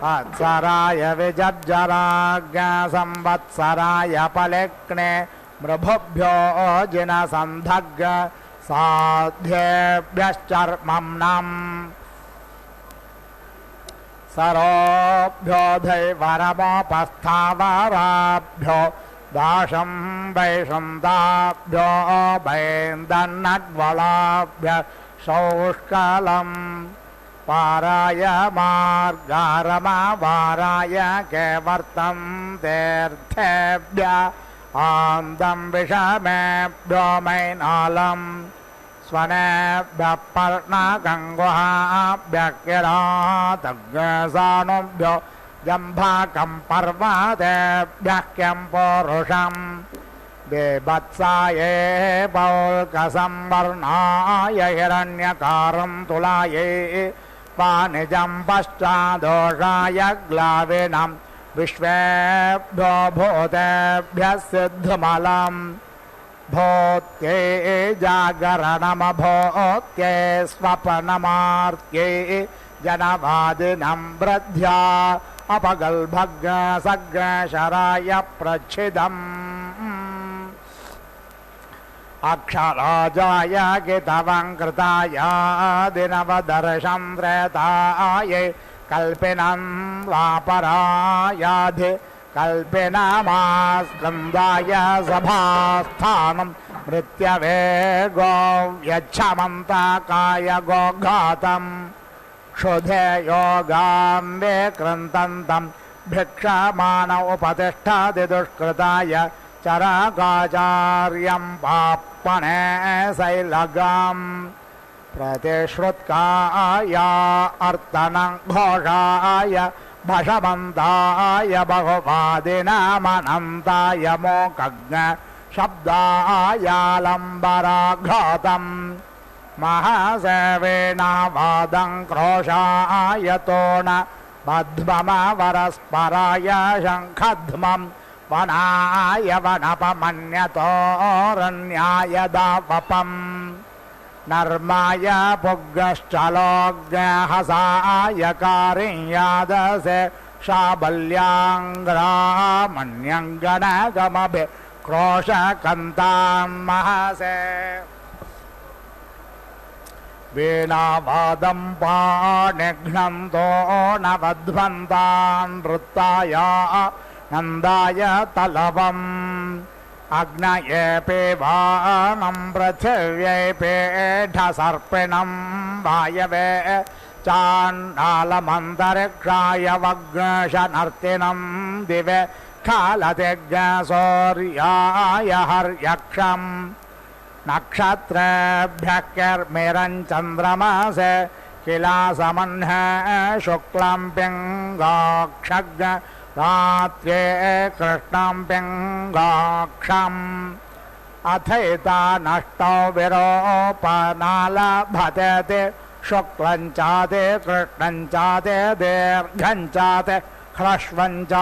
वत्सराय विजज्जराज्ञ संवत्सराय पलिक्ने मृभुभ्यो जिनसन्धग् साध्येभ्यश्चर्मम्नम् सरोभ्यो धैवरमोपस्थावराभ्यो दाशं वैशन्ताभ्यो वैन्दन्नग्वलाभ्य शौष्कलम् पाराय मार्गारमावाराय केवर्तं तीर्थेभ्य आन्दं विषमेभ्यो मैनालम् स्वनेभ्यः पर्णगङ्गुहाभ्यः किरातज्ञसानुभ्यो जम्भाकं पर्वतेभ्यः किं पौरुषम् देवत्साये पौल्कसंवर्णाय हिरण्यकारं तुलाये वाणिजं पश्चादोषाय ग्लाविनं विश्वेभ्यो भूतेभ्यः सिद्धमलम् भूत्ये जागरणमभूत्ये स्वपनमार्त्ये जनवादिनं वृद्ध्या अपगल्भग्नसग्नशराय प्रच्छिदम् अक्षराजाय गितवङ्कृताय दिनवदर्शं त्रेताय कल्पिनं वापरायाधि कल्पिनमास्कन्दाय सभास्थानं मृत्यवे गोव्यच्छमन्ताकाय गोघातम् क्षुधे योगां विकृन्तन्तं भिक्षमान उपतिष्ठति दुष्कृताय चरकाचार्यं पाप्पणे शैलगाम् प्रतिश्रुत्काय अर्तनं घोषाय भषमन्ताय बहुवादिनामनन्ताय मोकज्ञ शब्दायालम्बराघातम् महासेवेनावादं क्रोशाय तोण बध्वमवरस्पराय शङ्खध्मम् वनाय वनपमन्यतोरण्याय दावपम् नर्माय पुग्गश्चलोग्यहसाय कारियादसे शाबल्याङ्ग्रामण्यङ्गणगमभि क्रोशकन्तान् महसे वीणावादं पाणिघ्नन्तो नवध्वन्तान् वृत्ताय नन्दाय तलवम् अग्नये वानं पृथिव्यै पेढसर्पिणं वायवे चाण्डालमन्तरिक्षाय वग्नशनर्तिनं दिवे खालतिज्ञसौर्याय हर्यक्षम् नक्षत्रेभ्यः कर्मिरञ्चन्द्रमसे किलासमह्न शुक्लं पिङ्गाक्षज्ञ रात्रे कृष्णं पिङ्गाक्षम् अथैता नष्टौ विरोपनालभते शुक्लं चाते कृष्णं चाते दीर्घं चाते ह्रस्वं च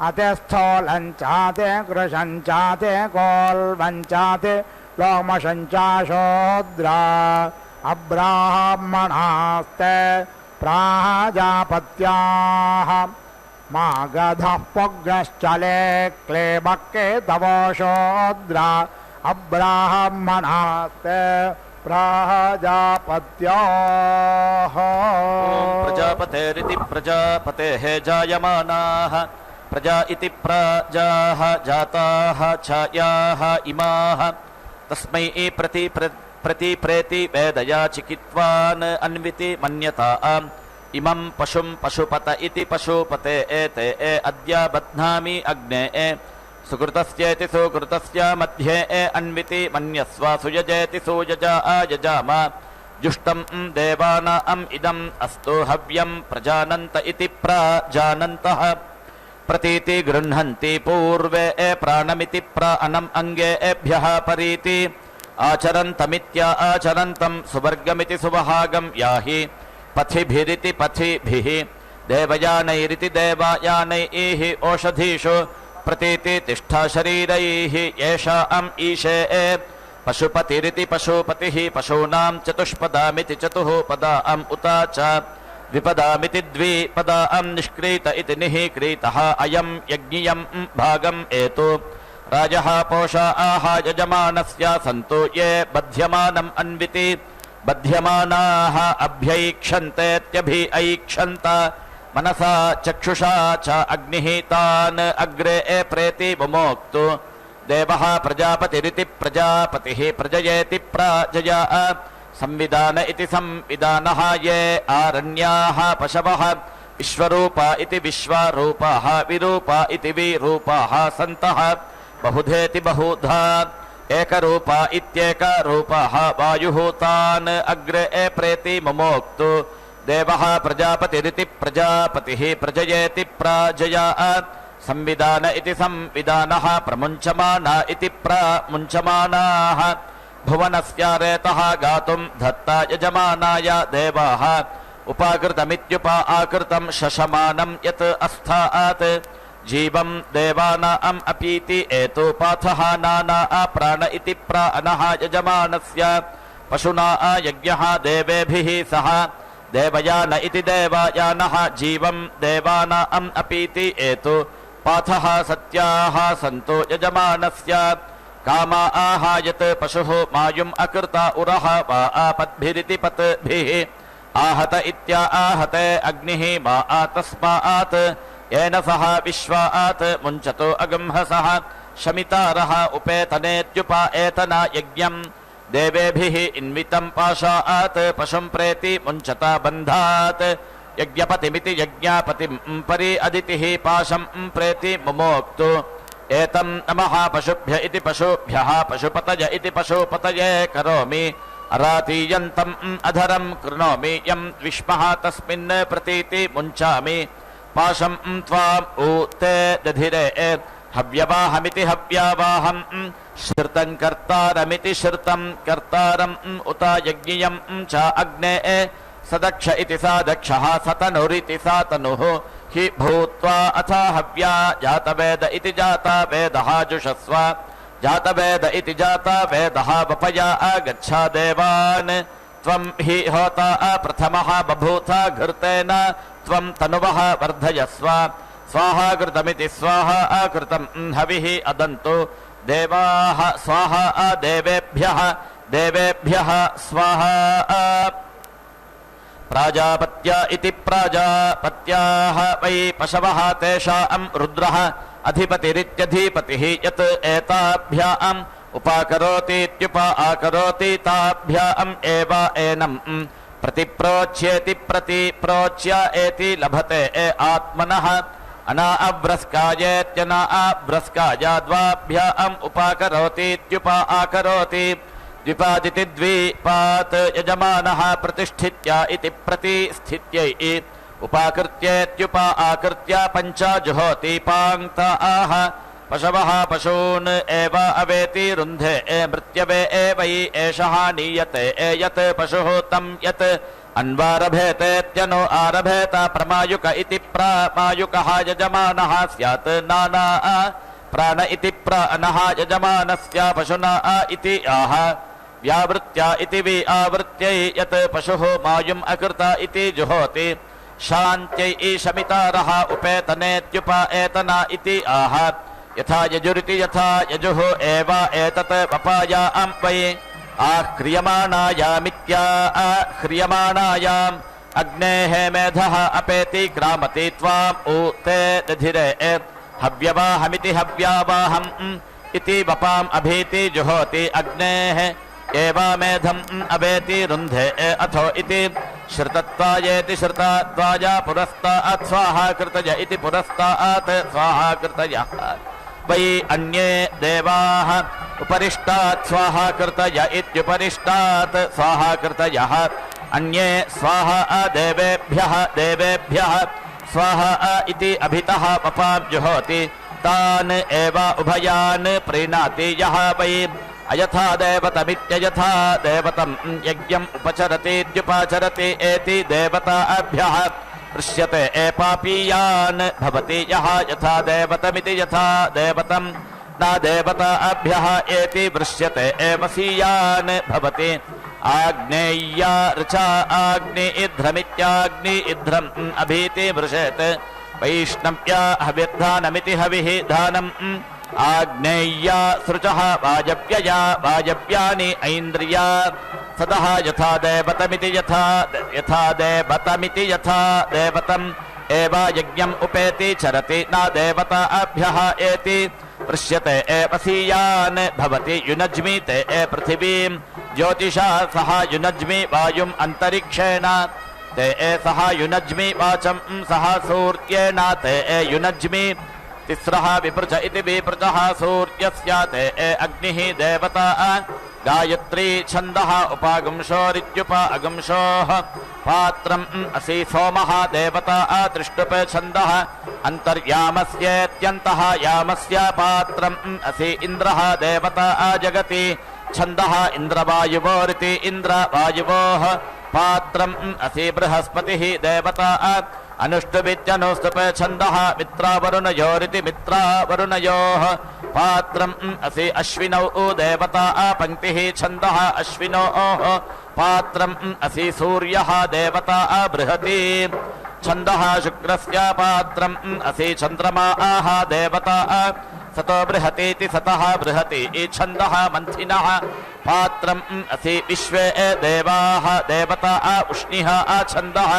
अतिस्थूलं चाते कृशं चाते कोल्वं चाते लोमशं च शूद्रा अब्राह्मणास्ते प्राजापत्याः मागधः पुग्गश्चले क्लेबक्के तवो शूद्रा अब्राह्मणास्ते प्राजापत्याः प्रजापतेरिति प्रजापतेः जायमानाः प्रजा इति प्रजाः जाताः छायाः इमाः तस्मै प्रति वेदया चिकित्वान् अन्विति मन्यताम् इमं पशुं पशुपत इति पशुपते एते अद्य बध्नामि अग्ने सुकृतस्येति सुकृतस्य मध्ये अन्विति मन्यस्व सुयजेति सुयजा आयजाम जुष्टं देवानाम् इदम् अस्तु हव्यं प्रजानन्त इति प्रजानन्तः प्रतीति गृह्णन्ति पूर्वे प्राणमिति प्राणम् अङ्गेभ्यः परीति आचरन्तमित्या आचरन्तं सुवर्गमिति सुवहागं याहि पथिभिरिति पथिभिः देवयानैरिति देवयानैः ओषधीषु प्रतीति तिष्ठा शरीरैः येषाम् ईशे पशुपतिरिति पशुपतिः पशूनां चतुष्पदामिति चतुः पदाम् उता च द्विपदामिति द्विपदाम् निष्क्रीत इति निःक्रीतः अयं यज्ञियं भागम् एतु राजः पोषा आह यजमानस्य सन्तु ये बध्यमानम् अन्विति बध्यमानाः अभ्यैक्षन्तेत्यभिऐक्षन्त मनसा चक्षुषा च अग्निः तान् अग्रे प्रेति मुमोक्तु देवः प्रजापतिरिति प्रजापतिः प्रजयेति प्राजया संविधान इति संविधानः ये आरण्याः पशवः विश्वरूपा इति विश्वरूपाः विरूपा इति विरूपाः सन्तः बहुधेति बहुधा एकरूपा इत्येकरूपाः वायुः तान् अग्रे प्रेति मुमोक्तु देवः प्रजापतिरिति प्रजापतिः प्रजयेति प्राजया संविधान इति संविधानः प्रमुञ्चमाना इति प्रमुञ्चमानाः भुवनस्य रेतः गातुं दत्ता यजमानाय देवाः उपाकृतमित्युपाकृतं शशमानं यत् अस्थात् जीवं देवानाम् अपीति एतु पाथः नाना प्राण इति प्राणः यजमानस्य पशुना यज्ञः देवेभिः सह देवयान इति देवयानः जीवं देवानाम् अपीति एतु पाथः सत्याः सन्तो यजमानस्य कामा यत् पशुः मायुम् अकृता उरः वा आपद्भिरिति पत्भिः आहत इत्याहते अग्निः मा तस्मात् येन सह विश्वात् मुञ्चतो अगंहसः शमितारः उपेतनेत्युपा एतना यज्ञम् देवेभिः इन्वितं पाशात् पशुं प्रेति मुञ्चता बन्धात् यज्ञपतिमिति यज्ञापतिं परि अदितिः पाशं प्रेति मुमोक्तु एतं नमः पशुभ्य इति पशुभ्यः पशुपतय इति पशुपतये करोमि अरातीयन्तम् अधरं कृणोमि यं विष्मः तस्मिन् प्रतीति मुञ्चामि पाशं त्वाम् ऊते दधिरे हव्यवाहमिति हव्यावाहं श्रुतं कर्तारमिति श्रुतं कर्तारम् उत यज्ञियं च अग्ने सदक्ष इति सादक्षः सतनुरिति सातनुः हि भूत्वा अथ हव्या जातवेद इति जातवेदः जुषस्व जातवेद इति जातवेदः वपया आगच्छ देवान् त्वं हि होता प्रथमः बभूथा घृतेन त्वं तनुवः वर्धयस्व स्वाहा कृतमिति स्वाहा कृतं हविः अदन्तु देवाः स्वाहा देवेभ्यः देवेभ्यः स्वाहा प्राजापत्य इति प्राजापत्याः वै पशवः तेषां रुद्रः अधिपतिरित्यधिपतिः यत् एताभ्याम् उपाकरोतीत्युपाकरोति ताभ्याम् एव एनम् प्रतिप्रोच्येति प्रतिप्रोच्य एति लभते आत्मनः अनाअव्रस्कायेत्यना अव्रस्काय द्वाभ्याम् उपाकरोतीत्युपाकरोति द्विपादिति द्विपात् यजमानः प्रतिष्ठित्य इति प्रतिष्ठित्यै उपाकृत्येत्युपाकृत्य पञ्चजुहोति पाङ्क्ताः पशवः पशून् एव अवेति रुन्धे मृत्यवे एवै एषः नीयते यत् पशुः तं यत् अन्वारभेतेत्यनो आरभेत प्रमायुक इति प्रमायुकः यजमानः स्यात् नाना प्राण इति प्राणः यजमानस्य पशुना इति आह व्यावृत्या इति विआवृत्यै यत् पशुः मायुम् अकृता इति जुहोति शान्त्यै शमितारः उपेतनेत्युपेतना इति आह यथा यजुरिति यथा यजुः एव एतत् वपायां वै आह्रियमाणायामित्याह्रियमाणायाम् अग्नेः मेधः अपेति ग्रामति त्वाम् ऊते दधिरे हव्यवाहमिति हव्यावाहम् इति वपाम् अभीति जुहोति अग्नेः एवामेधम् अवेति रुन्धे अथो इति श्रुतत्वायेति श्रुतत्वाय पुरस्तात् स्वाहा कृतय इति पुरस्तात् स्वाहा कृतयः वै अन्ये देवाः उपरिष्टात् स्वाहा कृतय इत्युपरिष्टात् स्वाहा कृतयः अन्ये स्वाहा देवेभ्यः देवेभ्यः स्वाहा इति अभितः वपाम् जुहोति तान् एव उभयान् प्रीणाति यः वै अयथा देवतमित्ययथा देवतं यज्ञम् उपचरतीत्युपचरति एति देवताभ्यः पृश्यते एपापीयान् भवति यः यथा देवतमिति यथा देवतं न देवताभ्यः एति वृष्यते एवसीयान् भवति आग्नेय्या ऋचा आग्नि इध्रमित्याग्नि इध्रम् अभीति वृषेत् वैष्णव्या हविर्धानमिति हविः दानम् आग्नेय्या सृचः वाजव्यया वाजव्यानि ऐन्द्रिया सदः यथा देवतमिति यथा देवतमिति यथा देवतम् एव यज्ञम् उपेति चरति न देवताभ्यः एति पृश्यते एवसीयान् भवति युनज्मि ते पृथिवीम् ज्योतिषा सह युनज्मि वायुम् अन्तरिक्षेण ते सह युनज्मि वाचं सह सूर्येण ते युनज्मि तिस्रः विपृच इति विपृचः सूर्यस्य ते अग्निः देवता गायत्री छन्दः उपागुंशोरित्युपागुंशोः पात्रम् असि सोमः देवता त्रिष्टुप छन्दः अन्तर्यामस्येत्यन्तः यामस्य पात्रम् असि इन्द्रः देवता जगति छन्दः इन्द्रवायुवोरिति इन्द्रवायुवोः पात्रम् असि बृहस्पतिः देवता अनुष्टुभित्यनुष्टुप छन्दः मित्रावरुणयोरिति मित्रावरुणयोः पात्रम् असि अश्विनौ देवता पङ्क्तिः छन्दः अश्विनोः पात्रम् असि सूर्यः देवता बृहति छन्दः शुक्रस्य पात्रम् असि चन्द्रमाः देवता सतो बृहतीति सतः बृहति छन्दः मन्थिनः पात्रम् असि विश्वे देवाः देवता उष्णिः छन्दः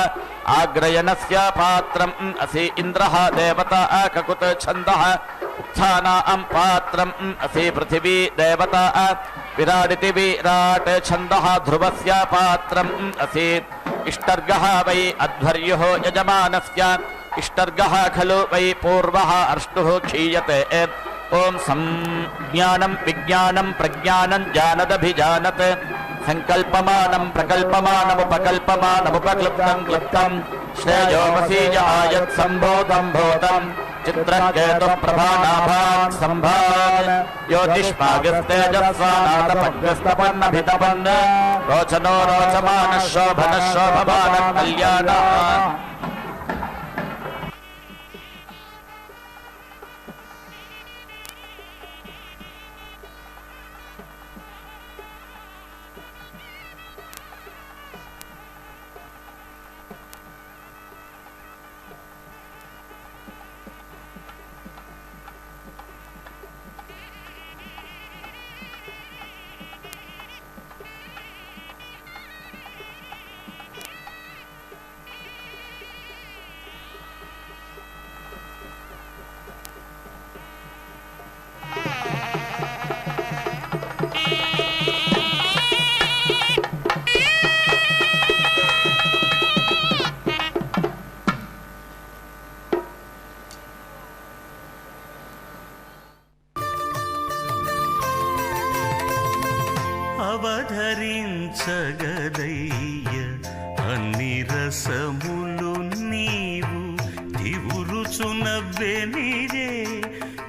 आग्रयणस्य पात्रम् असि इन्द्रः देवता ककुत् छन्दः उत्थानां पात्रम् असि पृथिवी देवता विराडिति विराट् छन्दः ध्रुवस्य पात्रम् असि इष्टर्गः वै अध्वर्युः यजमानस्य इष्टर्गः खलु वै पूर्वः अर्ष्टुः क्षीयते ॐ संज्ञानं विज्ञानं प्रज्ञानं जानदभिजानत् संकल्पमानं प्रकल्पमानमुपकल्पमानमुपक्लुप्तं क्लुप्तं श्रेयोमसीज आयत् सम्भूतं भूतं चित्रकेतुः प्रभानाभात् सम्भात् ज्योतिष्मागस्तेजस्वानातपग्रस्तपन्नभितपन् रोचनो रोचमानः शोभनः शोभमानः कल्याणः అవధరించగదయ్య అన్ని రసములు నీవు దివురుచునవ్వెనిరే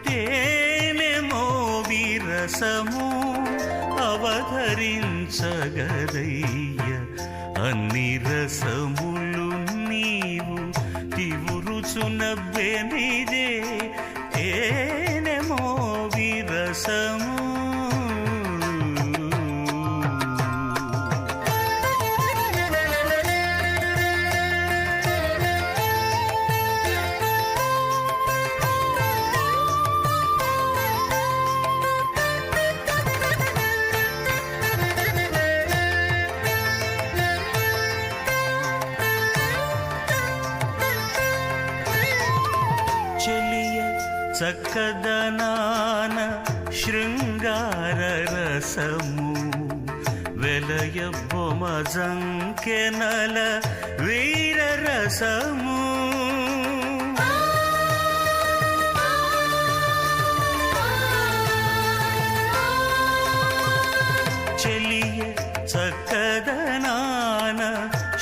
తేనెమో విరసము అవధరించగదయ్య అన్ని రసములు నీవు దివురుచునవ్వెనిరే తేనెమో విరసము చక్కదనాన శృంగార రసము వెలయ బొమజంకెనల వీర రసము చెలియ చక్కదనాన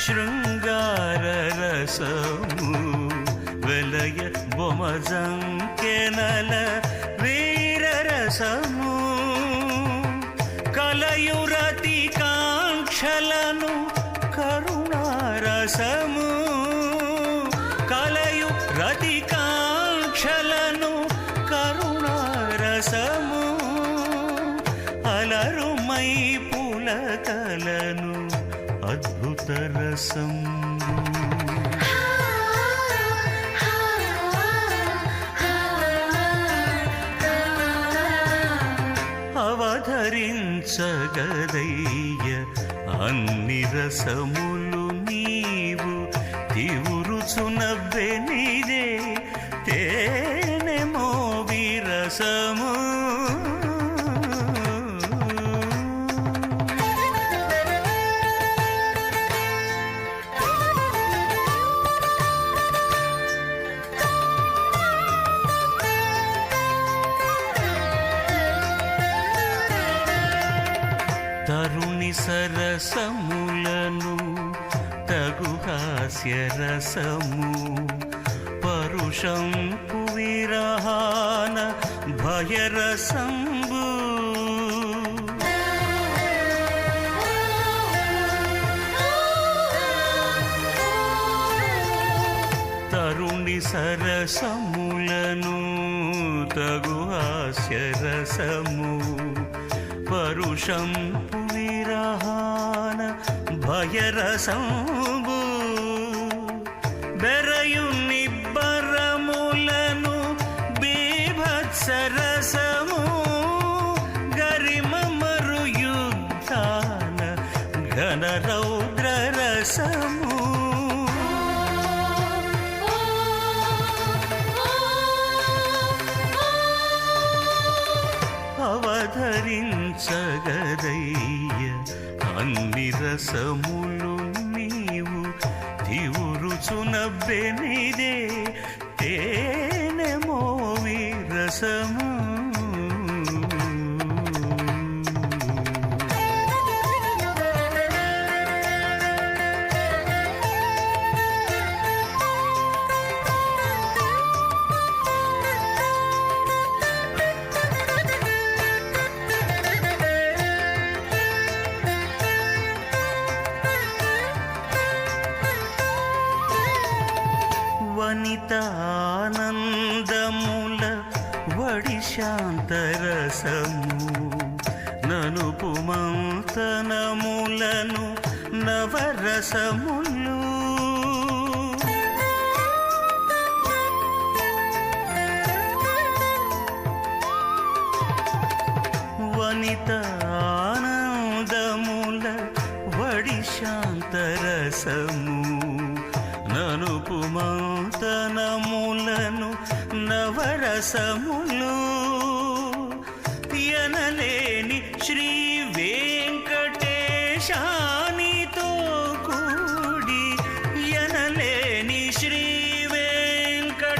శృంగార రసము వెలయ బొమజంకెనల వీర రసము కలయురతి కాంక్షలను కరుణారసము కలయు రతి కాంక్షలను కరుణారసము రసం అవధరించగదయ్య అన్ని రసములు నీవు తివురుచునవ్వెనిదే తేనె మోవి రసము తరుణి సరసములను తగు హాస్య రసము పరుషంపు విరహాన భయరసంబు తరుణి సరసములను తగు హాస్య రసము పరుషంపు విరహాన భయరసంబు బెరయు నిబ్బరములను బీభత్సరసము గరిమ మరు యుద్ధాన ఘన రౌద్ర రసము అవధరించగదయ్య అన్ని రసములు నీవు తివురుచునవ్వెనిదే తేనె మోవి రసము వనితానందముల వడి శాంతరసము ననుపు మంతనములను నవరసములు వనితానందముల వడి శాంతరసము ననుపు మంతనములను నవరసములు యనలేని శ్రీ వెంకటేశానితో కూడి యనలేని శ్రీ వెంకటేశానితో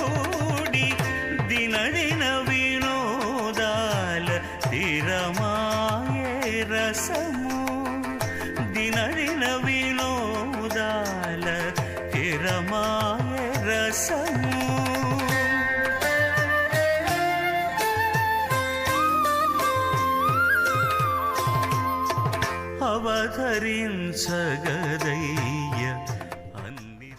కూడి దినదిన వినోదాల తిరమాయే రసము దినదిన వినోదాల తిరమాయ రసము అవధరించగదయ్య అన్ని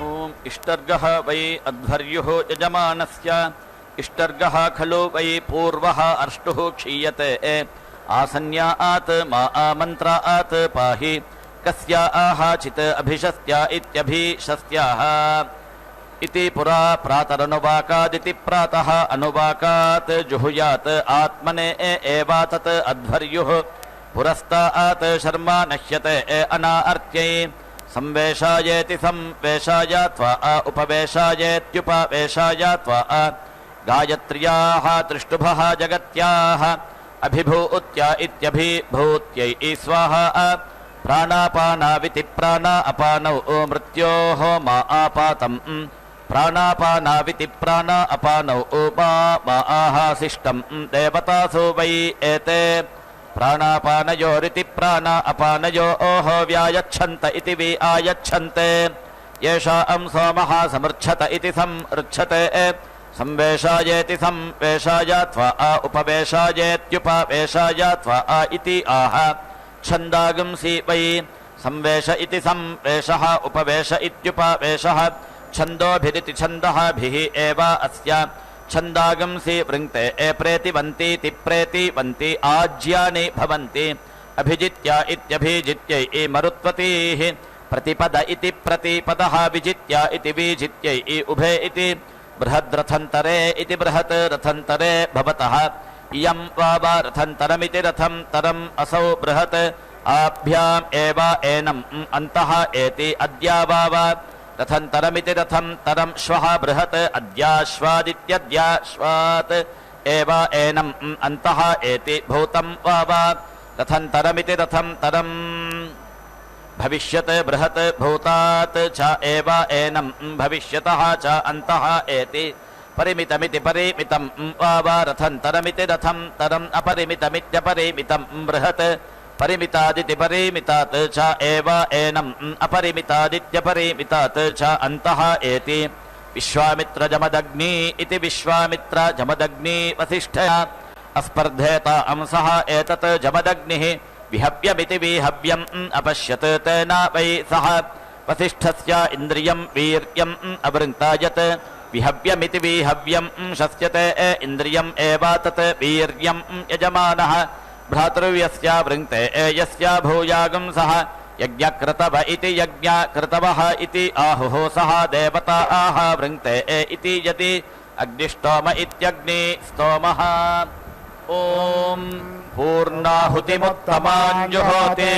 ఓం ఇష్టర్గః వై అధ్వర్యుః యజమానస్య ఇష్టర్గః ఖలు వై పూర్వః అర్ష్టుః క్షీయతే ఆసన్యాత్ మా ఆమంత్రాత్ పాహి కస్యాః చిత్ అభిషస్త్య ఇత్యభిషస్త్యాః इति पुरा प्रातरनुवाकादिति प्रातः अनुवाकात् जुहुयात् आत्मने एवातत् अध्वर्युः पुरस्तात् शर्मा नश्यते अनार्त्यै संवेशायेति संवेशायात्वा उपवेशायेत्युपवेशायात्वा गायत्र्याः त्रिष्टुभः जगत्याः अभिभूत्या इत्यभिभूत्यै स्वाहा प्राणापानाविति प्राणा अपानौ मृत्योः मा आपातम् प्राणापानाविति प्राणा अपानौ मा आहासिष्टम् देवतासु वै एते प्राणापानयोरिति प्राणा अपानयोः व्यायच्छन्त इति वि आयच्छन्ते येषां सोमः समृच्छत इति समृच्छते संवेशायेति संवेशायात्वा उपवेशायेत्युपवेशायात्वा इति आह छन्दागंसि वै संवेश इति संवेशः उपवेश इत्युपवेशः छन्दोभिरिति छन्दःभिः एव अस्य छन्दागंसि वृङ्क्ते प्रेतिवन्तीति प्रेतिवन्ति आज्यानि भवन्ति अभिजित्य इत्यभिजित्यै मरुत्वतीः प्रतिपद इति प्रतिपदः विजित्य इति विजित्यै उभे इति बृहद्रथन्तरे इति बृहत् रथन्तरे भवतः इयं वा रथन्तरमिति रथं तरम् असौ बृहत् आभ्याम् एव एनम् अन्तः एति अद्या वा रथन्तरमिति रथं तरं श्वः बृहत् अद्याश्वादित्यद्याश्वात् एव एनम् अन्तः एति भूतं वा रथन्तरमिति रथं तरम् भविष्यत् बृहत् भूतात् च एव एनं भविष्यतः च अन्तः एति परिमितमिति परिमितं वा रथन्तरमिति रथं तरम् अपरिमितमित्यपरिमितं बृहत् परिमितादिति परिमितात् च एव एनम् अपरिमितादित्यपरिमितात् च अन्तः एति विश्वामित्रजमदग्नि इति विश्वामित्रजमदग्नि वसिष्ठया अस्पर्धेत अंसः एतत् जमदग्निः विहव्यमिति विहव्यम् अपश्यत् तेन वै सः वसिष्ठस्य इन्द्रियं वीर्यम् अवृङ्क्तायत् विहव्यमिति विहव्यम् शस्यते इन्द्रियम् एव तत् वीर्यम् यजमानः भ्रातृव्यस्य वृङ्क्ते यस्य भूयागं सः यज्ञकृतव इति यज्ञकृतवः इति आहुः सः देवता आह वृङ्क्ते इति यदि अग्निष्टोम इत्यग्निस्तोमः ॐ पूर्णाहुतिमुत्तमाञ्जुहोति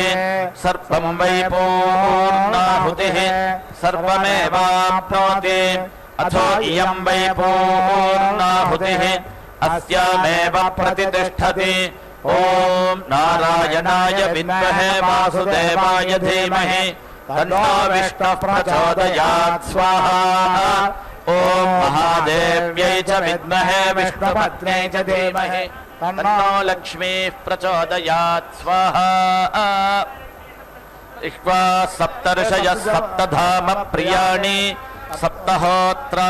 सर्वं वै पूर्णाहुतिः सर्वमेवाप्नोति अथो इयं वै पूर्णाहुतिः अस्यामेव प्रतिष्ठति ॐ नारायणाय विद्महे वासुदेवाय धीमहि तन्नो विष्णुः प्रचोदयात् स्वाहा ॐ महादेव्यै च विद्महे विष्णुपत्न्यै च धीमहि तन्नो लक्ष्मीः प्रचोदयात् स्वाहा इक्ष्वा सप्तर्षयः सप्तधाम प्रियाणि सप्तहोत्रा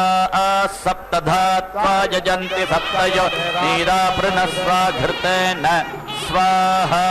सप्तधात्वा यजन्ति सप्तयो नीरापृणस्वा घृतेन स्वाहा